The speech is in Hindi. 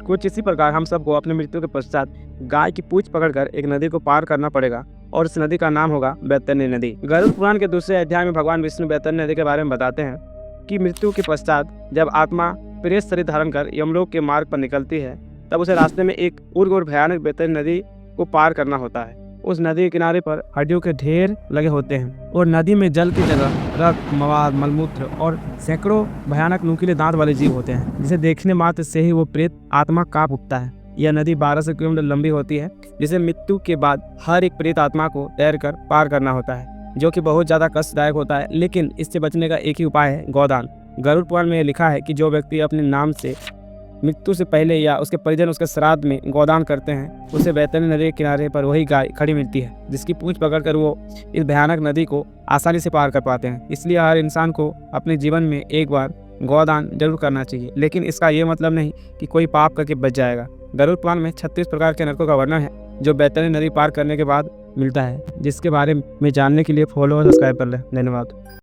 कुछ इसी प्रकार हम सबको अपनी मृत्यु के पश्चात गाय की पूंछ पकड़कर एक नदी को पार करना पड़ेगा और इस नदी का नाम होगा बैतरणी नदी। गरुड़ पुराण के दूसरे अध्याय में भगवान विष्णु बैतरणी नदी के बारे में बताते हैं कि मृत्यु के पश्चात जब आत्मा प्रेत शरीर धारण कर यमलोक के मार्ग पर निकलती है तब उसे रास्ते में एक उग्र और भयानक बैतरणी नदी को पार करना होता है। उस नदी के किनारे पर हड्डियों के ढेर लगे होते हैं और नदी में जल की जगह रक्त, मवाद, मलमूत्र और सैकड़ों भयानक नुकीले दांत वाले जीव होते हैं, जिसे देखने मात्र से ही वो प्रेत आत्मा कांप उठता है। यह नदी 1200 किलोमीटर लंबी होती है, जिसे मृत्यु के बाद हर एक प्रेत आत्मा को तैरकर पार करना होता है, जो कि बहुत ज्यादा कष्टदायक होता है। लेकिन इससे बचने का एक ही उपाय है, गोदान। गरुड़ पुराण में लिखा है कि जो व्यक्ति अपने नाम से मृत्यु से पहले या उसके परिजन उसके श्राद्ध में गोदान करते हैं, उसे बैतरणी नदी के किनारे पर वही गाय खड़ी मिलती है, जिसकी पूंछ पकड़कर वो इस भयानक नदी को आसानी से पार कर पाते हैं। इसलिए हर इंसान को अपने जीवन में एक बार गोदान जरूर करना चाहिए, लेकिन इसका ये मतलब नहीं कि कोई पाप करके बच जाएगा। गरुड़ पुराण में 36 प्रकार के नरकों का वर्णन है जो बैतरणी नदी पार करने के बाद मिलता है, जिसके बारे में जानने के लिए फॉलो और सब्सक्राइब कर लें। धन्यवाद।